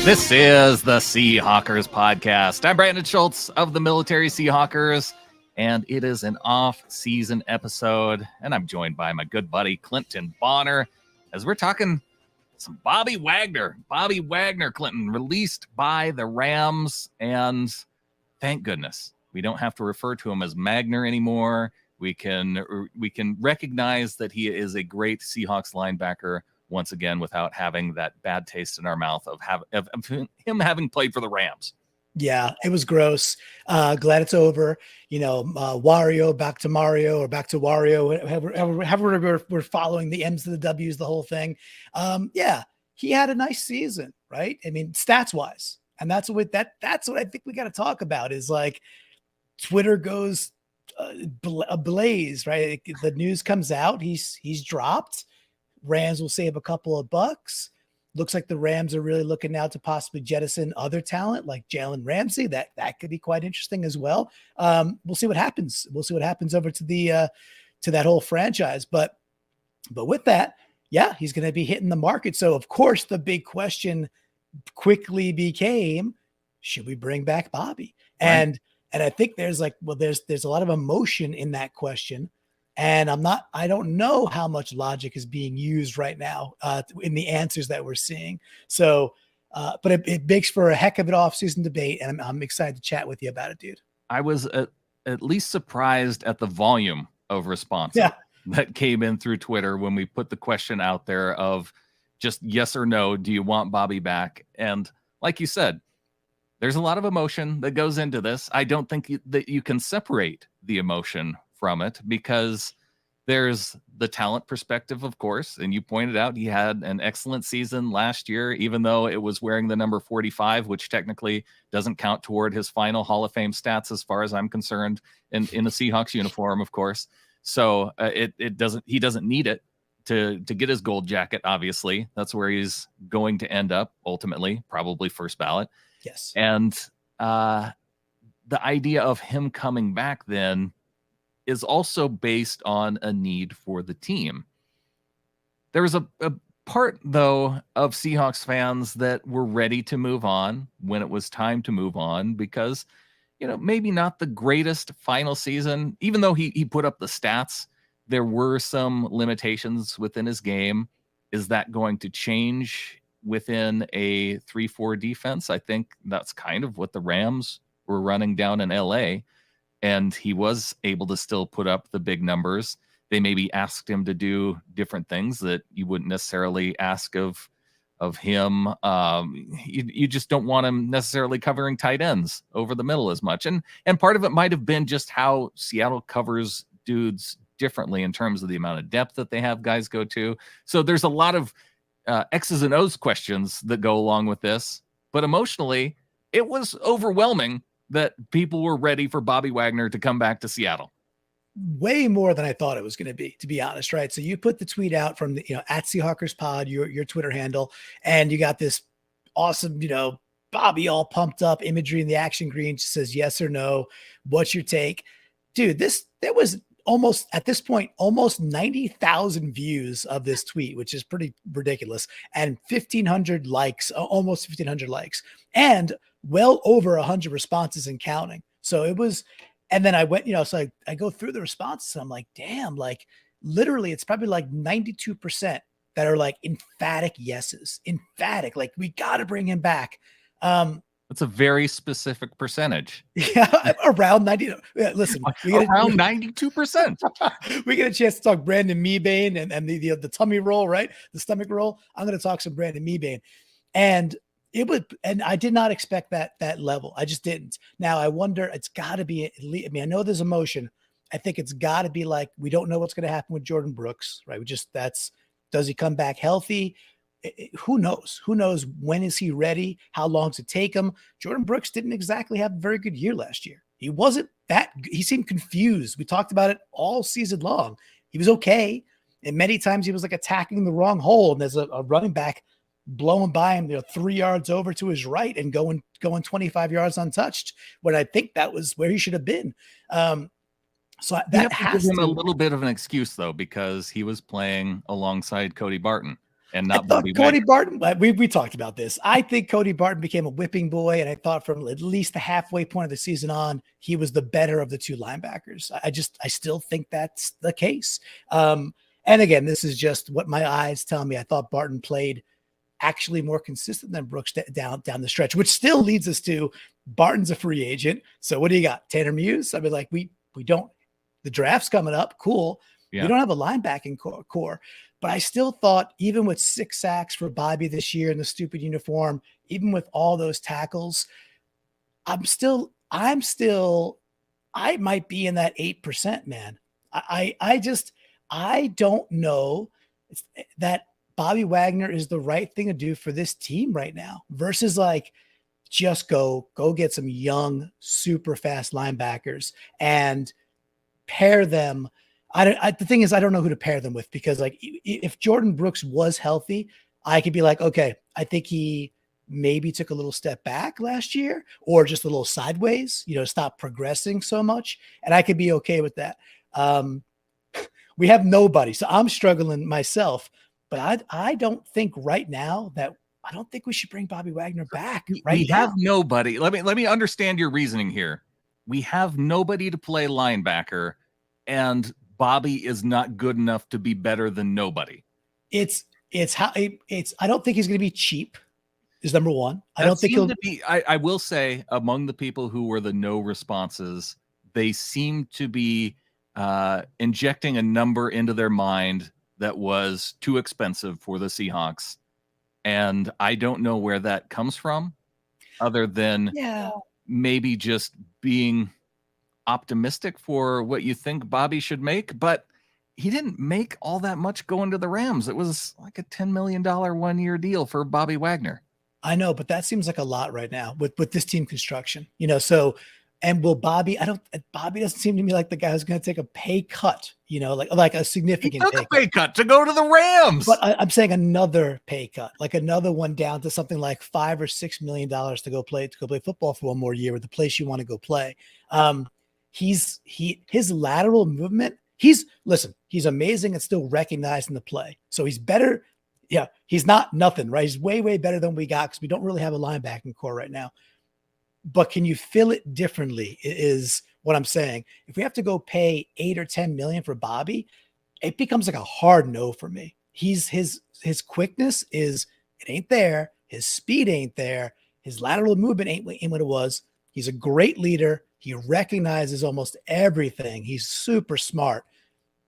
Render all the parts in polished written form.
This is the Seahawkers podcast. I'm Brandon Schultz of the Military Seahawkers, and it is an off-season episode, and I'm joined by my good buddy Clinton Bonner as we're talking some Bobby Wagner. Bobby Wagner, Clinton, released by the Rams, and thank goodness we don't have to refer to him as Magner anymore. We can recognize that he is a great Seahawks linebacker once again, without having that bad taste in our mouth of him having played for the Rams. Yeah, it was gross. Glad it's over. You know, Wario back to Mario or back to Wario. However we're following the M's to the W's, the whole thing. Yeah, he had a nice season, right? I mean, stats wise, and that's what I think we got to talk about. Is like Twitter goes ablaze, right? The news comes out. He's dropped. Rams will save a couple of bucks. Looks like the Rams are really looking now to possibly jettison other talent like Jalen Ramsey. That could be quite interesting as well. We'll see what happens. We'll see what happens over to the to that whole franchise. But with that, yeah, he's going to be hitting the market. So of course, the big question quickly became, should we bring back Bobby? Right. And I think there's a lot of emotion in that question. And I don't know how much logic is being used right now in the answers that we're seeing. So, but it makes for a heck of an off-season debate, and I'm excited to chat with you about it, dude. I was at least surprised at the volume of response that came in through Twitter when we put the question out there of just yes or no, do you want Bobby back? And like you said, there's a lot of emotion that goes into this. I don't think that you can separate the emotion from it because there's the talent perspective, of course. And you pointed out he had an excellent season last year, even though it was wearing the number 45, which technically doesn't count toward his final Hall of Fame stats, as far as I'm concerned, in a Seahawks uniform, of course. So he doesn't need it to get his gold jacket. Obviously, that's where he's going to end up ultimately, probably first ballot. Yes. And the idea of him coming back then is also based on a need for the team. There was a part, though, of Seahawks fans that were ready to move on when it was time to move on because, maybe not the greatest final season. Even though he put up the stats, there were some limitations within his game. Is that going to change within a 3-4 defense? I think that's kind of what the Rams were running down in LA. And he was able to still put up the big numbers. They maybe asked him to do different things that you wouldn't necessarily ask of him. You just don't want him necessarily covering tight ends over the middle as much. And part of it might have been just how Seattle covers dudes differently in terms of the amount of depth that they have guys go to. So there's a lot of X's and O's questions that go along with this. But emotionally, it was overwhelming that people were ready for Bobby Wagner to come back to Seattle. Way more than I thought it was going to be honest, right? So you put the tweet out from the, at Seahawkers Pod, your Twitter handle, and you got this awesome, Bobby all pumped up imagery in the action green, says yes or no. What's your take? Dude, there was almost at this point, almost 90,000 views of this tweet, which is pretty ridiculous. And 1,500 likes, almost 1,500 likes, and well over 100 responses and counting. So it was, and then I went, so I go through the responses and I'm like, damn, like literally it's probably like 92% that are like emphatic yeses, like we got to bring him back. That's a very specific percentage. Yeah, around 90. Listen, around 92%. We get a chance to talk Brandon Mebane and the tummy roll, right? The stomach roll. I'm going to talk some Brandon Mebane, and I did not expect that level. I just didn't. Now I wonder. It's got to be. I mean, I know there's emotion. I think it's got to be like we don't know what's going to happen with Jordan Brooks, right? Does he come back healthy? Who knows? Who knows when is he ready? How long does it take him? Jordan Brooks didn't exactly have a very good year last year. He seemed confused. We talked about it all season long. He was okay. And many times he was like attacking the wrong hole. And there's a running back blowing by him, 3 yards over to his right and going 25 yards untouched, when I think that was where he should have been. So that has to give him a little bit of an excuse though, because he was playing alongside Cody Barton. and I not thought Bobby Cody Wagner. Barton, we talked about this. I think Cody Barton became a whipping boy, and I thought from at least the halfway point of the season on, he was the better of the two linebackers. I still think that's the case. And again, this is just what my eyes tell me. I thought Barton played actually more consistent than Brooks down the stretch, which still leads us to Barton's a free agent. So what do you got? Tanner Muse? I mean, like we don't, the draft's coming up. Cool. Yeah. We don't have a linebacking core. But I still thought, even with 6 sacks for Bobby this year in the stupid uniform, even with all those tackles, I might be in that 8%, man. I don't know that Bobby Wagner is the right thing to do for this team right now versus like just go get some young, super fast linebackers and pair them. The thing is, I don't know who to pair them with because like if Jordan Brooks was healthy, I could be like, okay, I think he maybe took a little step back last year or just a little sideways, stop progressing so much. And I could be okay with that. We have nobody. So I'm struggling myself, but I don't think right now I don't think we should bring Bobby Wagner back right now. We have nobody. Let me understand your reasoning here. We have nobody to play linebacker, and Bobby is not good enough to be better than nobody. I don't think he's going to be cheap. Is number one. I That don't think he'll be. I will say among the people who were the no responses, they seem to be injecting a number into their mind that was too expensive for the Seahawks. And I don't know where that comes from other than maybe just being optimistic for what you think Bobby should make. But he didn't make all that much going to the Rams. It was like a $10 million 1-year deal for Bobby Wagner. I know, but that seems like a lot right now with this team construction, so, and will Bobby doesn't seem to me like the guy who's going to take a pay cut, like a significant pay cut to go to the Rams. But I'm saying another pay cut, like another one down to something like $5 or $6 million to go play football for one more year with the place you want to go play. His lateral movement, he's amazing and still recognized in the play. So he's better. Yeah, he's not nothing, right? He's way, way better than we got because we don't really have a linebacking core right now. But can you fill it differently is what I'm saying. If we have to go pay 8 or 10 million for Bobby, it becomes like a hard no for me. His quickness it ain't there. His speed ain't there. His lateral movement ain't what it was. He's a great leader. He recognizes almost everything. He's super smart,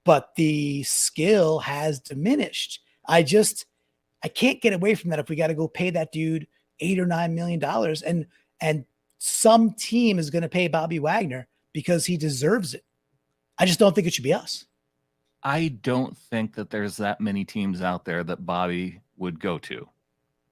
but the skill has diminished. I can't get away from that if we got to go pay that dude $8 or $9 million and some team is going to pay Bobby Wagner because he deserves it. I just don't think it should be us. I don't think that there's that many teams out there that Bobby would go to.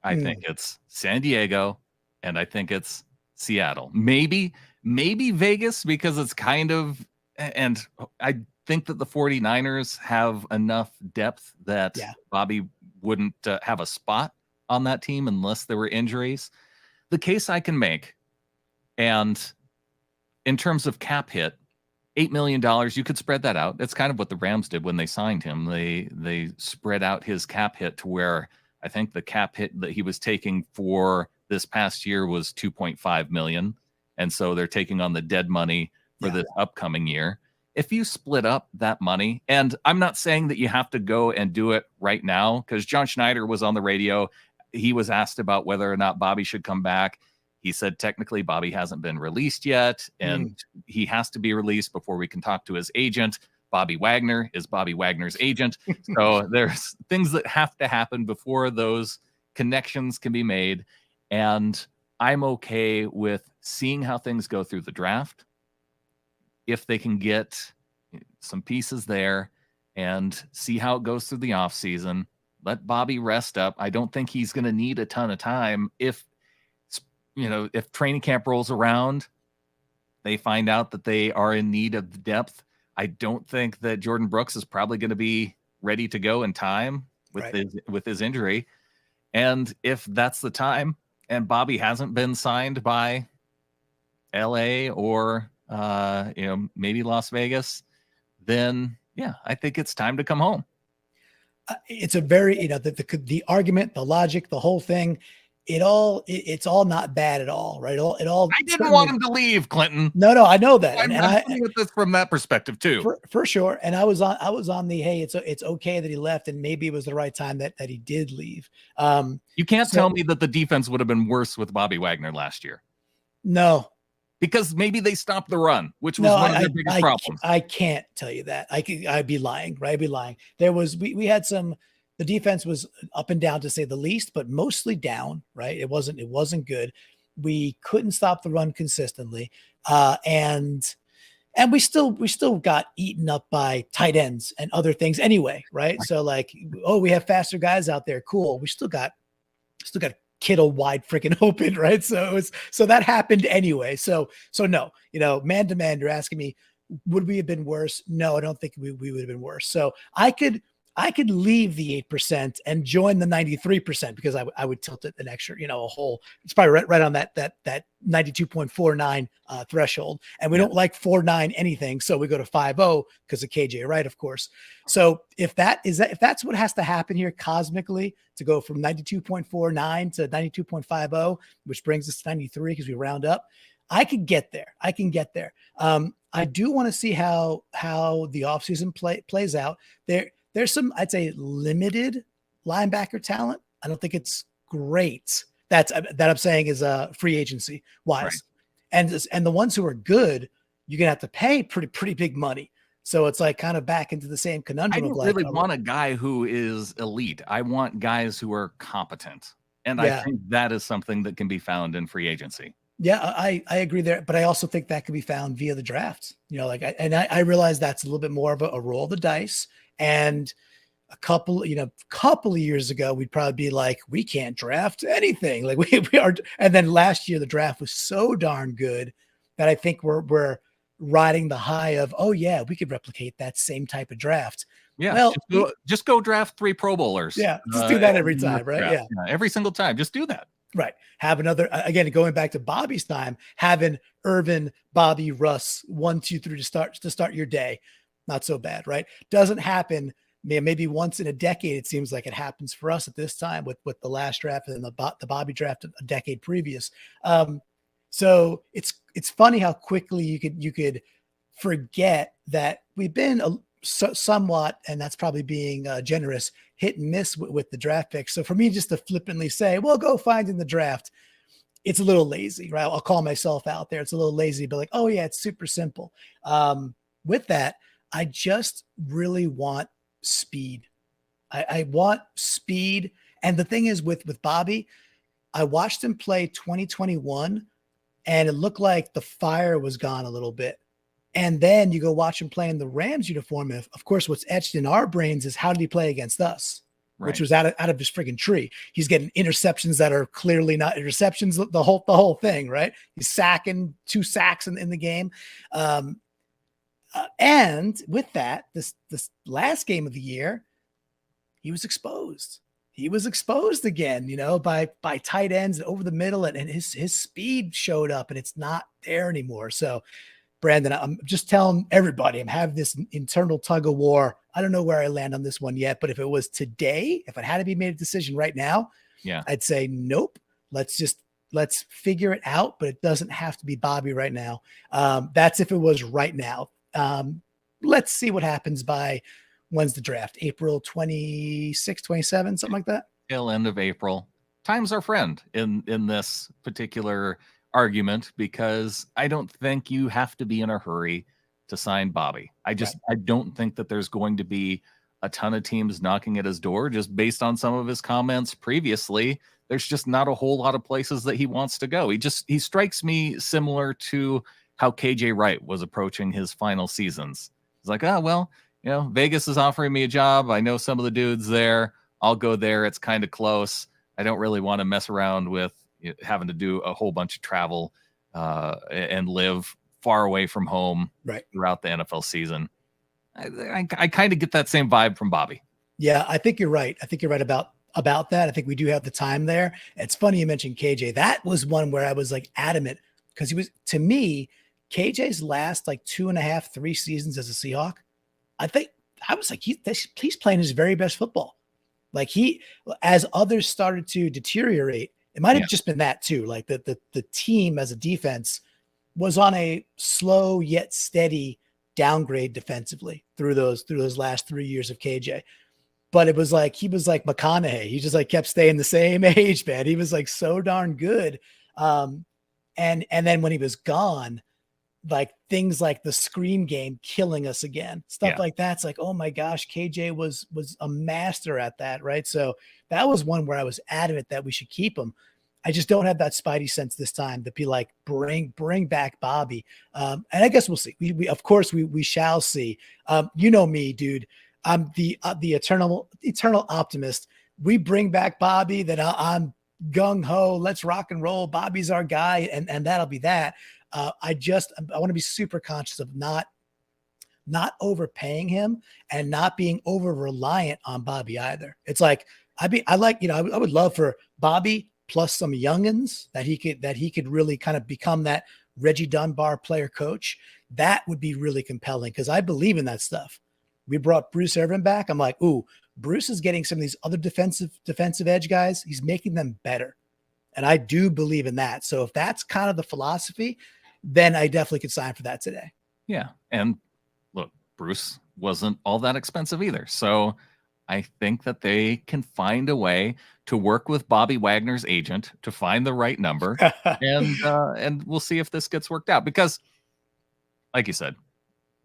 I think it's San Diego and I think it's Seattle. Maybe Vegas because it's kind of, and I think that the 49ers have enough depth that Bobby wouldn't have a spot on that team unless there were injuries. The case I can make, and in terms of cap hit, $8 million, you could spread that out. That's kind of what the Rams did when they signed him. They spread out his cap hit to where I think the cap hit that he was taking for this past year was $2.5 million. And so they're taking on the dead money for this upcoming year. If you split up that money, and I'm not saying that you have to go and do it right now, because John Schneider was on the radio. He was asked about whether or not Bobby should come back. He said technically Bobby hasn't been released yet, and he has to be released before we can talk to his agent. Bobby Wagner is Bobby Wagner's agent. So there's things that have to happen before those connections can be made. And I'm okay with seeing how things go through the draft. If they can get some pieces there and see how it goes through the offseason, let Bobby rest up. I don't think he's going to need a ton of time. If training camp rolls around, they find out that they are in need of depth. I don't think that Jordan Brooks is probably going to be ready to go in time with his injury. And if that's the time and Bobby hasn't been signed by LA or maybe Las Vegas, then I think it's time to come home. It's a very, the argument, the logic, the whole thing, it's all not bad at all, right? It all I didn't certainly, want him to leave, Clinton. no, I know that. And I'm looking at this from that perspective too. For sure. And I was on the, hey, it's okay that he left, and maybe it was the right time that he did leave. You can't tell me that the defense would have been worse with Bobby Wagner last year. No, because maybe they stopped the run, which was one of their biggest problems. I can't tell you that. I'd be lying, right? I'd be lying. We had the defense was up and down to say the least, but mostly down, right? It wasn't good. We couldn't stop the run consistently. And we still got eaten up by tight ends and other things anyway, right? So like, oh, we have faster guys out there. Cool. We still got Kittle wide freaking open, right? So that happened anyway. So no, man to man, you're asking me, would we have been worse? No, I don't think we would have been worse. So I could leave the 8% and join the 93% because I would tilt it an extra, a whole, it's probably right on that 92.49 threshold. And we don't like 4.9 anything. So we go to 5.0 because of KJ, right? Of course. So if that's what has to happen here cosmically to go from 92.49 to 92.50, which brings us to 93 because we round up, I can get there. I do want to see how the offseason plays out. There's some, I'd say, limited linebacker talent. I don't think it's great. That I'm saying is free agency wise, right. And the ones who are good, you're gonna have to pay pretty big money. So it's like kind of back into the same conundrum. I don't really want a guy who is elite. I want guys who are competent, and I think that is something that can be found in free agency. Yeah, I agree there, but I also think that can be found via the draft. I realize that's a little bit more of a roll of the dice. And a couple of years ago, we'd probably be like, we can't draft anything. Like we are. And then last year, the draft was so darn good that I think we're riding the high of, oh yeah, we could replicate that same type of draft. Yeah. Well, just go draft 3 Pro Bowlers. Yeah. Just do that every time. Right. Yeah. Every single time. Just do that. Right. Have another, again, going back to Bobby's time, having Irvin, Bobby, Russ, 1, 2, 3 to start your day. Not so bad, right? Doesn't happen. Maybe once in a decade, it seems like it happens for us at this time with the last draft and the Bobby draft a decade previous. So it's funny how quickly you could forget that we've been somewhat, and that's probably being generous, hit and miss with the draft picks. So for me, just to flippantly say, well, go find in the draft, it's a little lazy, right? I'll call myself out there. It's a little lazy, but like, oh yeah, it's super simple. With that, I just really want speed. I want speed. And the thing is with Bobby, I watched him play 2021 and it looked like the fire was gone a little bit. And then you go watch him play in the Rams uniform. Of course, what's etched in our brains is how did he play against us? Right. Which was out of his friggin' tree. He's getting interceptions that are clearly not interceptions, the whole thing, right? He's sacking 2 sacks in the game. And with that, this last game of the year, he was exposed. He was exposed again, by tight ends over the middle, and his speed showed up, and it's not there anymore. So, Brandon, I'm just telling everybody, I'm having this internal tug of war. I don't know where I land on this one yet, but if it was today, if it had to be made a decision right now, I'd say nope. Let's figure it out, but it doesn't have to be Bobby right now. That's if it was right now. Let's see what happens by when's the draft? April 26, 27, something like that. Till end of April. Time's our friend in this particular argument, because I don't think you have to be in a hurry to sign Bobby. I don't think that there's going to be a ton of teams knocking at his door just based on some of his comments previously. There's just not a whole lot of places that he wants to go. He strikes me similar to how KJ Wright was approaching his final seasons. He's like, oh, well, Vegas is offering me a job. I know some of the dudes there. I'll go there. It's kind of close. I don't really want to mess around with having to do a whole bunch of travel and live far away from home throughout the NFL season. I kind of get that same vibe from Bobby. Yeah, I think you're right. I think you're right about that. I think we do have the time there. It's funny you mentioned KJ. That was one where I was like adamant, because he was, to me, KJ's last like 2.5, 3 seasons as a Seahawk, I I was like, he's playing his very best football. Like as others started to deteriorate, it might have just been that too. Like the team as a defense was on a slow yet steady downgrade defensively through those last 3 years of KJ. But it was like, he was like McConaughey. He just like kept staying the same age, man. He was like so darn good. And then when he was gone, like things like the screen game killing us again, stuff like that's like, oh my gosh, KJ was a master at that. Right. So that was one where I was adamant that we should keep him. I just don't have that spidey sense this time to be like, bring back Bobby. And I guess we'll see. We of course we shall see. You know me, dude. I'm the eternal optimist. We bring back Bobby, then I'm gung ho. Let's rock and roll. Bobby's our guy, and that'll be that. I want to be super conscious of not overpaying him and not being over reliant on Bobby either. It's like I would love for Bobby plus some youngins that he could really kind of become that Reggie Dunbar player coach. That would be really compelling because I believe in that stuff. We brought Bruce Irvin back. I'm like, ooh, Bruce is getting some of these other defensive edge guys. He's making them better. And I do believe in that. So if that's kind of the philosophy, then I definitely could sign for that today. Yeah. And look, Bruce wasn't all that expensive either. So I think that they can find a way to work with Bobby Wagner's agent to find the right number. and we'll see if this gets worked out. Because, like you said,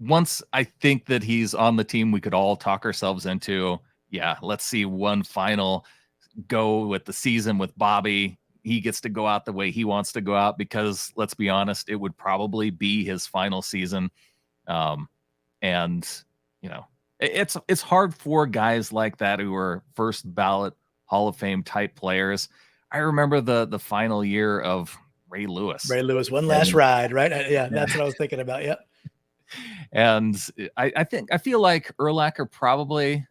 once I think that he's on the team, we could all talk ourselves into, yeah, let's see one final go with the season with Bobby. He gets to go out the way he wants to go out because, let's be honest, it would probably be his final season. And, you know, it's hard for guys like that who are first ballot Hall of Fame type players. I remember the final year of Ray Lewis. One last ride, right? Yeah, that's what I was thinking about. Yep. And I feel like Urlacher probably,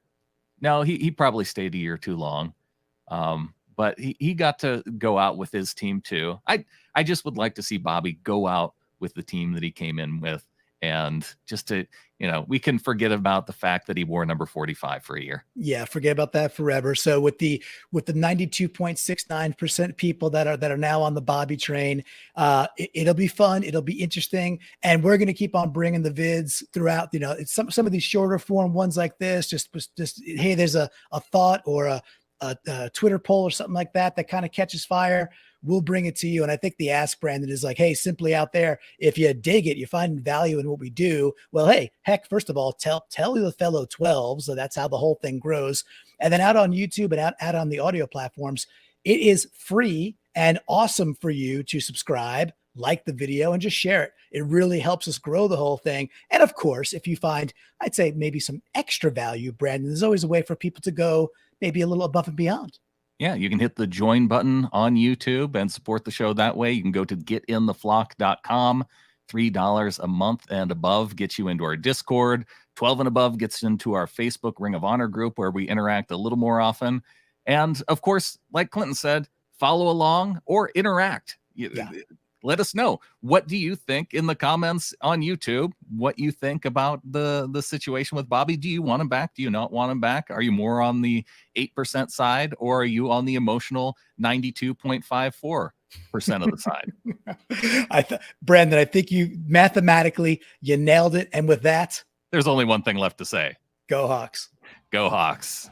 no, he probably stayed a year too long. But he got to go out with his team too. I just would like to see Bobby go out with the team that he came in with, and just to, you know, we can forget about the fact that he wore number 45 for a year. Yeah, forget about that forever. So with the 92.69% people that are now on the Bobby train, it'll be fun. It'll be interesting, and we're going to keep on bringing the vids throughout. You know, it's some of these shorter form ones like this. Just hey, there's a thought or a Twitter poll or something like that kind of catches fire. We'll bring it to you. And I think the Ask Brandon is like, hey, simply out there, if you dig it, you find value in what we do. Well, hey, heck, first of all, tell the fellow 12. So that's how the whole thing grows. And then out on YouTube and out on the audio platforms, it is free and awesome for you to subscribe, like the video, and just share it. It really helps us grow the whole thing. And of course, if you find, I'd say maybe some extra value, Brandon, there's always a way for people to go maybe a little above and beyond. Yeah, you can hit the join button on YouTube and support the show that way. You can go to getintheflock.com. $3 a month and above gets you into our Discord. 12 and above gets into our Facebook Ring of Honor group, where we interact a little more often. And of course, like Clinton said, follow along or interact. Yeah. Let us know. What do you think in the comments on YouTube? What you think about the situation with Bobby? Do you want him back? Do you not want him back? Are you more on the 8% side, or are you on the emotional 92.54% of the side? Brandon, I think you mathematically, you nailed it. And with that, there's only one thing left to say. Go Hawks. Go Hawks.